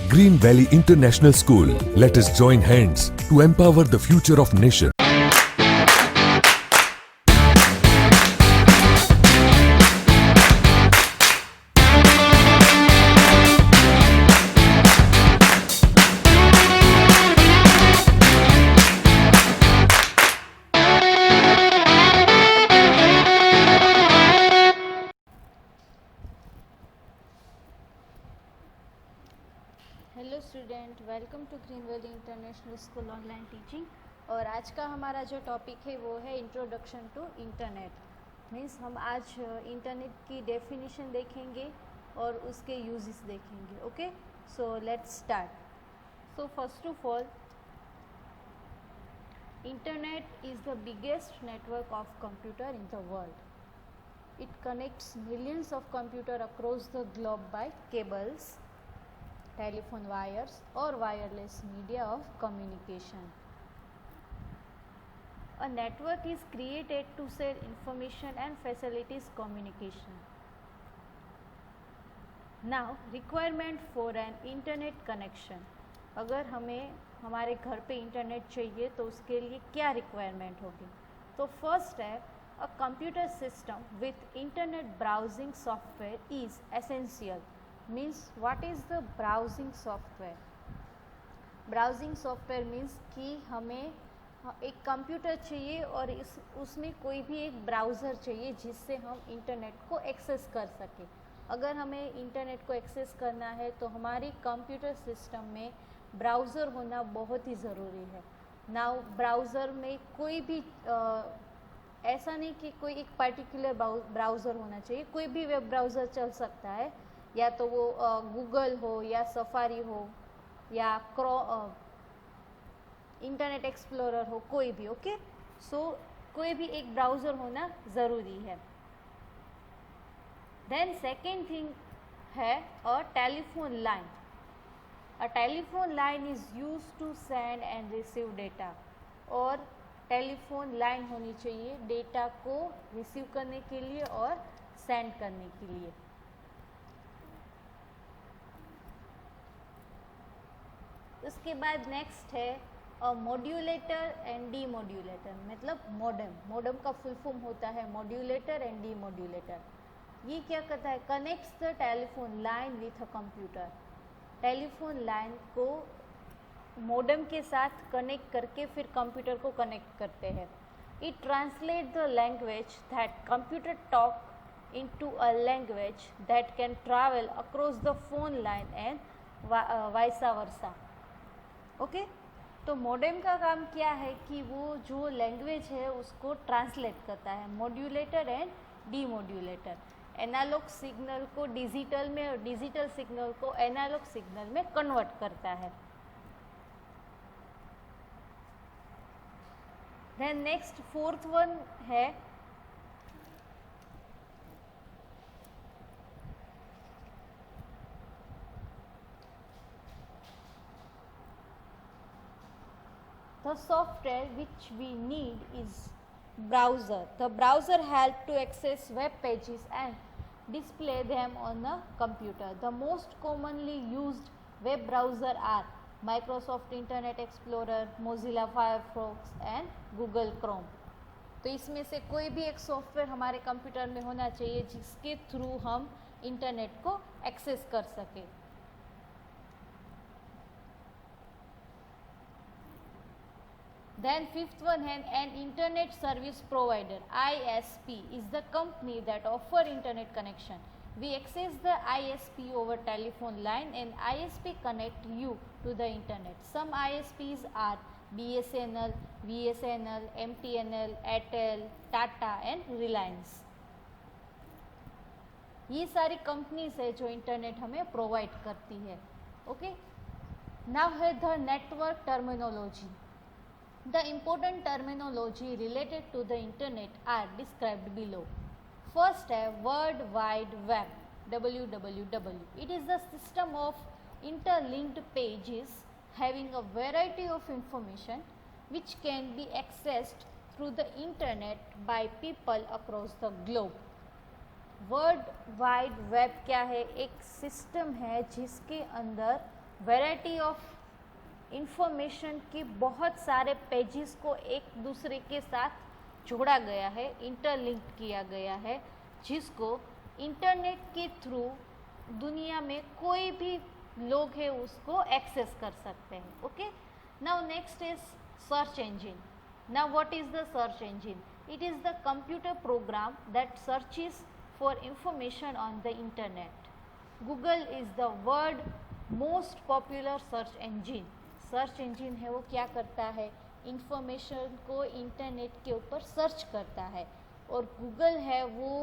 Green Valley International School. Let us join hands to empower the future of nation. Hello student, welcome to Green Valley International School online teaching. और आज का हमारा जो topic है वो है introduction to internet. Means हम आज इंटरनेट की डेफिनेशन देखेंगे और उसके यूजेस देखेंगे। Okay, so let's start. So first of all, internet is the biggest network of computer in the world. It connects millions of computer across the globe by cables, telephone wires or wireless media of communication. A network is created to share information and facilities communication. Now, requirement for an internet connection. अगर हमें हमारे घर पे internet चाहिए तो उसके लिए क्या रिक्वायरमेंट होगी? तो फर्स्ट है, a computer system with internet browsing software is essential. Means what is the browsing software? Browsing software means कि हमें एक कंप्यूटर चाहिए और उसमें कोई भी एक ब्राउज़र चाहिए जिससे हम इंटरनेट को एक्सेस कर सकें। अगर हमें इंटरनेट को एक्सेस करना है तो हमारी कंप्यूटर सिस्टम में ब्राउज़र होना बहुत ही ज़रूरी है। नाउ ब्राउज़र में कोई भी ऐसा नहीं कि कोई एक पर्टिकुलर ब्राउज़र होना चाहिए, कोई भी वेब ब्राउज़र चल सकता है, या तो वो गूगल हो या सफारी हो या इंटरनेट एक्सप्लोरर हो, कोई भी। ओके, सो कोई भी एक ब्राउज़र होना ज़रूरी है। देन सेकेंड थिंग है a telephone line. A telephone line is use to send and receive data. और टेलीफोन लाइन होनी चाहिए डेटा को रिसीव करने के लिए और सेंड करने के लिए। उसके बाद नेक्स्ट है मॉड्यूलेटर एंड डी मॉड्यूलेटर, मतलब मॉडेम। मॉडेम का फुल फॉर्म होता है मॉड्यूलेटर एंड डी मॉड्यूलेटर। ये क्या करता है? Connects the telephone line with a computer. Telephone line को मॉडेम के साथ कनेक्ट करके फिर कंप्यूटर को कनेक्ट करते हैं। It translate the language that computer talk into a language that can travel across the phone line and वाइसा versa. Okay, तो modem का काम क्या है कि वो जो लैंग्वेज है उसको ट्रांसलेट करता है। Modulator and demodulator analog signal को डिजिटल में और डिजिटल सिग्नल को एनालॉग सिग्नल में कन्वर्ट करता है। देन नेक्स्ट फोर्थ वन है the software which we need is browser. The browser helps to access web pages and display them on a computer. The most commonly used web browser are Microsoft Internet Explorer, Mozilla Firefox and Google Chrome. तो इसमें से कोई भी एक software हमारे computer में होना चाहिए जिसके थ्रू हम इंटरनेट को एक्सेस कर सकें। Then fifth one है an internet service provider. ISP is the company that offer internet connection. We access the ISP over telephone line and ISP connect you to the internet. Some ISPs are BSNL, VSNL, MTNL, Airtel, Tata and Reliance. ये सारी companies है जो internet हमें provide करती है। Okay, now है the network terminology. The important terminology related to the internet are described below. First है World Wide Web, WWW. It is the system of interlinked pages having a variety of information which can be accessed through the internet by people across the globe. World wide web क्या है? एक system है जिसके अंदर variety of information के बहुत सारे pages को एक दूसरे के साथ जोड़ा गया है, इंटरलिंक किया गया है, जिसको इंटरनेट के थ्रू दुनिया में कोई भी लोग है उसको एक्सेस कर सकते हैं. Okay, now next is search engine. Now what is the search engine? It is the computer program that searches for information on the internet. Google is the world most popular search engine. Search engine है वो क्या करता है, information को internet के ऊपर search करता है, और गूगल है वो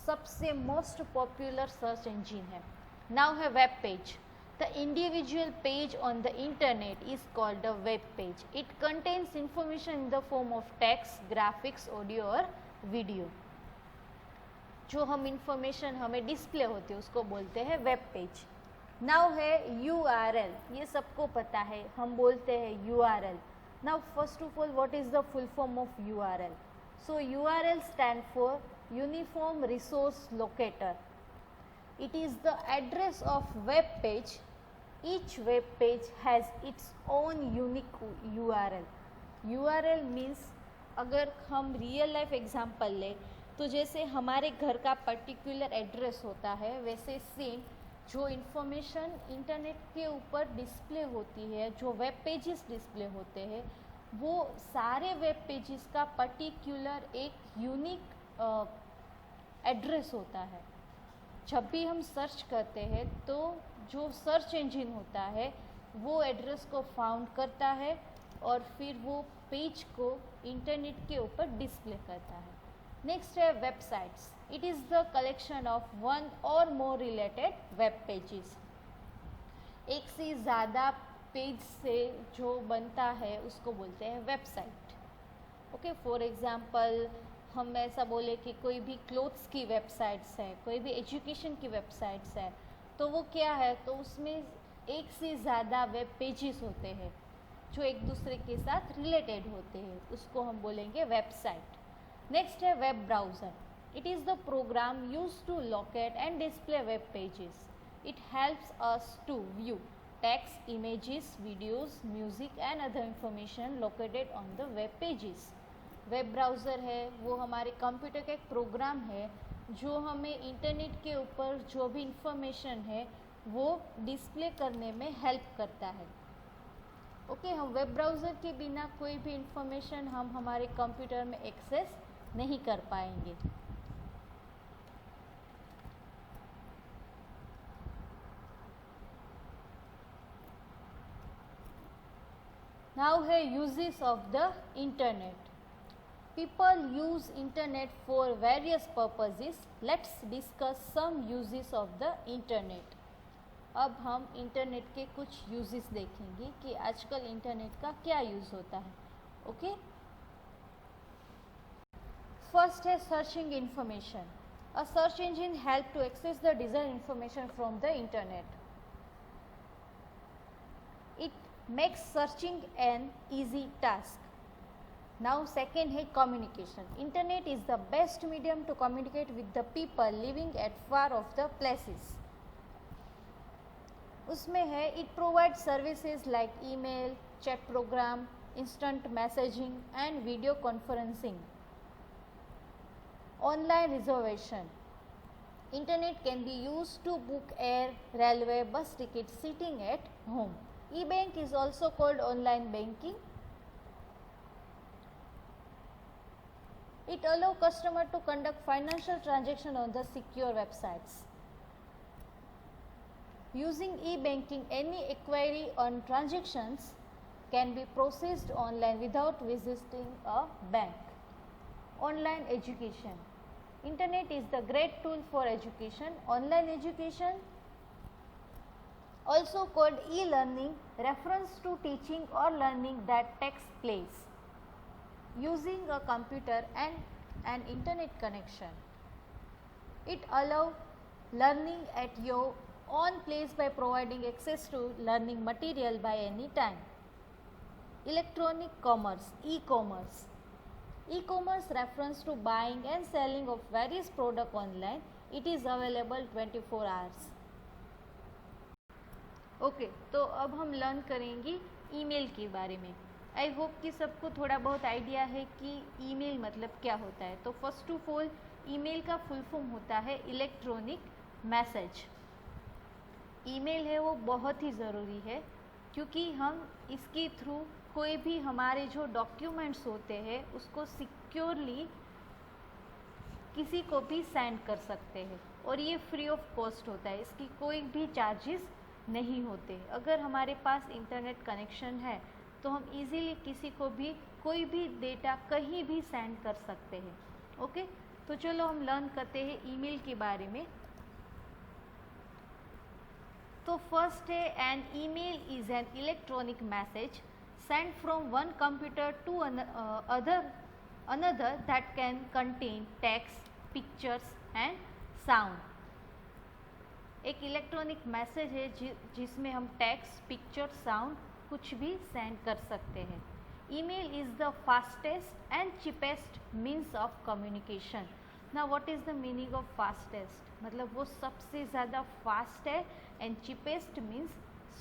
सबसे मोस्ट पॉपुलर सर्च इंजिन है. नाउ है web page. The individual page on the internet is called a web page. It contains information in the form of text, graphics, audio और video. जो हम इंफॉर्मेशन हमें display होती है उसको बोलते हैं वेब पेज. नाउ है URL. ये सबको पता है, हम बोलते हैं URL. Now first of all what is the full form of URL? So URL stand for uniform resource locator. It is the address of web page. Each web page has its own unique URL. URL means अगर हम real life example लें तो जैसे हमारे घर का particular address होता है, वैसे सेम जो इन्फॉर्मेशन इंटरनेट के ऊपर डिस्प्ले होती है, जो वेब पेजेस डिस्प्ले होते हैं, वो सारे वेब पेजेस का पर्टिकुलर एक यूनिक एड्रेस होता है. जब भी हम सर्च करते हैं तो जो सर्च इंजन होता है वो एड्रेस को फाउंड करता है और फिर वो पेज को इंटरनेट के ऊपर डिस्प्ले करता है. नेक्स्ट है websites. It is the collection of one और मोर रिलेटेड वेब पेजेस. एक से ज़्यादा पेज से जो बनता है उसको बोलते हैं वेबसाइट. ओके, फॉर एग्जांपल हम ऐसा बोले कि कोई भी क्लोथ्स की वेबसाइट्स है, कोई भी एजुकेशन की वेबसाइट्स है, तो वो क्या है, तो उसमें एक से ज़्यादा वेब पेजेस होते हैं जो एक दूसरे के साथ रिलेटेड होते हैं, उसको हम बोलेंगे वेबसाइट. नेक्स्ट है web browser. It is the program use to locate and display web pages. It helps us to view text, images, videos, music and other information located on the web pages. Web browser है वो हमारे computer का एक programme है जो हमें internet के ऊपर जो भी इंफॉर्मेशन है वो डिस्प्ले करने में हेल्प करता है. ओके, हम वेब ब्राउज़र के बिना कोई भी इंफॉर्मेशन हम हमारे कंप्यूटर में एक्सेस नहीं कर पाएंगे. नाउ है uses of the internet. People use internet for various purposes. Let's discuss some uses of the internet. अब हम इंटरनेट के कुछ यूजेस देखेंगे कि आजकल इंटरनेट का क्या यूज़ होता है. ओके, फर्स्ट है searching information. A search engine help to access the desired information from the internet. It makes searching an easy task. Now second है communication. Internet is the best medium to communicate with the people living at far off the places. उसमें है it provides services like email, chat program, instant messaging and video conferencing. Online reservation. Internet can be used to book air, railway, bus tickets sitting at home. E-bank is also called online banking. It allows customer to conduct financial transaction on the secure websites. Using e-banking, any inquiry on transactions can be processed online without visiting a bank. Online education. Internet is the great tool for education. Online education, also called e-learning, refers to teaching or learning that takes place using a computer and an internet connection. It allows learning at your own place by providing access to learning material by any time. Electronic commerce, e-commerce. E-commerce refers to buying and selling of various products online. It is available 24 hours. Okay, तो अब हम learn करेंगे email के बारे में। I hope कि सबको थोड़ा बहुत आइडिया है कि ईमेल मतलब क्या होता है। तो फर्स्ट ऑफ ऑल ईमेल का फुल फॉर्म होता है इलेक्ट्रॉनिक मैसेज। ईमेल है वो बहुत ही ज़रूरी है, क्योंकि हम इसके थ्रू कोई भी हमारे जो डॉक्यूमेंट्स होते हैं उसको सिक्योरली किसी को भी सेंड कर सकते हैं, और ये फ्री ऑफ कॉस्ट होता है, इसकी कोई भी चार्जेस नहीं होते। अगर हमारे पास इंटरनेट कनेक्शन है तो हम इजीली किसी को भी कोई भी डेटा कहीं भी सेंड कर सकते हैं। ओके, तो चलो हम लर्न करते हैं ईमेल के बारे में। तो फर्स्ट है, an email is an electronic message send from one computer to another that can contain text, pictures and sound। एक इलेक्ट्रॉनिक मैसेज है जिसमें हम टेक्स्ट, पिक्चर, साउंड कुछ भी सेंड कर सकते हैं। Email is the fastest and cheapest means of communication. ना what is the meaning of fastest? मतलब वो सबसे ज़्यादा फास्ट है, एंड चीपेस्ट मीन्स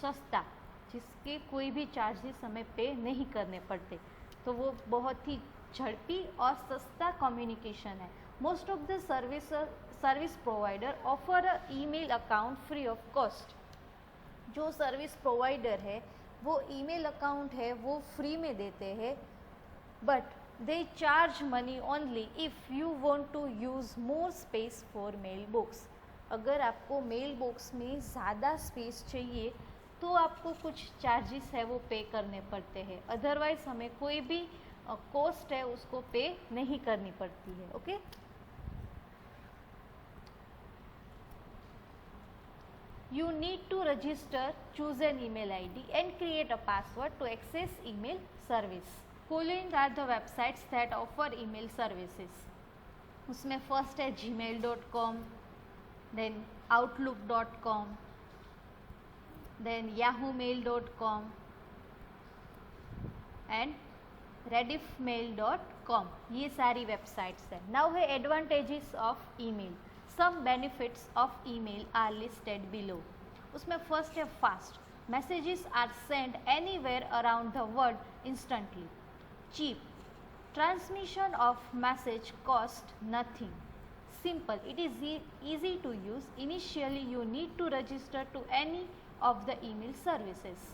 सस्ता, जिसके कोई भी चार्जेस हमें पे नहीं करने पड़ते। तो वो बहुत ही झड़पी और सस्ता कम्युनिकेशन है। Most of the service provider offer a email account free of cost. जो सर्विस प्रोवाइडर है वो ईमेल अकाउंट है वो फ्री में देते हैं, but they charge money only if you want to use more space for mail box. अगर आपको मेल बॉक्स में ज़्यादा स्पेस चाहिए तो आपको कुछ चार्जेस है वो पे करने पड़ते हैं, अदरवाइज हमें कोई भी कॉस्ट है उसको पे नहीं करनी पड़ती है। Okay, you need to register, choose an email ID and create a password to access email service। Following are the websites that offer email services। उसमें फर्स्ट है gmail.com, then outlook.com, then yahoomail.com and rediffmail.com। ये सारी websites हैं। Now है advantages of email. Some benefits of email are listed below. उसमें first है fast, messages are send anywhere around the world instantly. Cheap, transmission of message cost nothing. Simple, it is easy to use। Initially you need to register to any of the email services।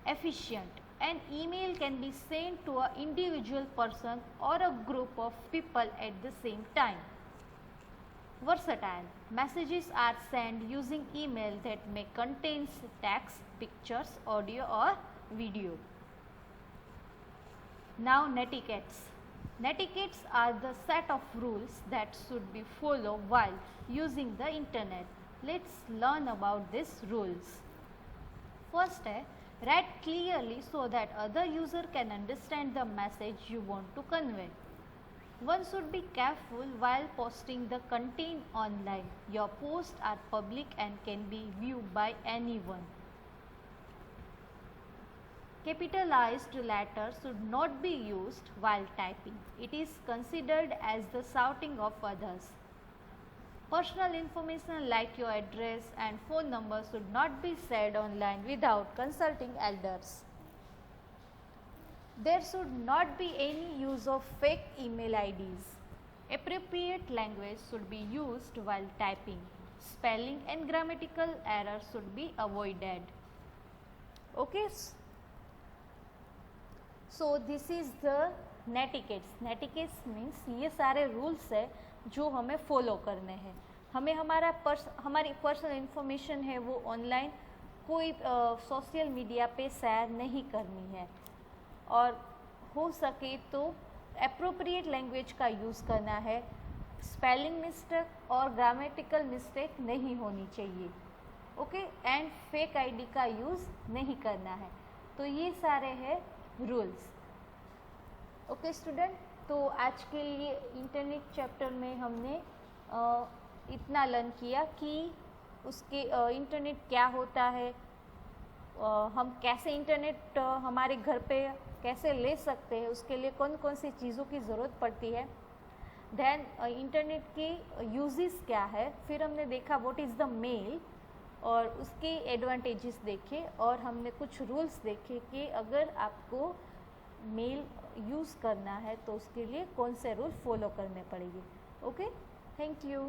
Efficient, an email can be sent to an individual person or a group of people at the same time। Versatile, messages are sent using email that may contain text, pictures, audio or video। Now netiquettes. Netiquettes are the set of rules that should be followed while using the internet। Let's learn about these rules। First है, write clearly so that other user can understand the message you want to convey। One should be careful while posting the content online। Your posts are public and can be viewed by anyone। Capitalized letters should not be used while typing। It is considered as the shouting of others। Personal information like your address and phone number should not be said online without consulting elders। There should not be any use of fake email IDs। Appropriate language should be used while typing। Spelling and grammatical errors should be avoided। Okay, so this is the netiquettes। Netiquettes means ये सारे rules है जो हमें follow करने हैं। हमें हमारी personal information है वो ऑनलाइन कोई सोशल मीडिया पे शेयर नहीं करनी है, और हो सके तो एप्रोप्रिएट लैंग्वेज का यूज़ करना है। स्पेलिंग मिस्टेक और ग्रामेटिकल मिस्टेक नहीं होनी चाहिए। ओके, एंड फेक आईडी का यूज़ नहीं करना है। तो ये सारे हैं रूल्स। ओके स्टूडेंट, तो आज के लिए इंटरनेट चैप्टर में हमने इतना लर्न किया कि उसके इंटरनेट क्या होता है, हम कैसे इंटरनेट हमारे घर पे कैसे ले सकते हैं, उसके लिए कौन कौन सी चीज़ों की ज़रूरत पड़ती है, देन इंटरनेट की यूजेस क्या है, फिर हमने देखा व्हाट इज़ द मेल, और उसके एडवांटेजेस देखे और हमने कुछ रूल्स देखे कि अगर आपको मेल यूज़ करना है तो उसके लिए कौन से रूल फॉलो करने पड़ेंगे। Okay, thank you.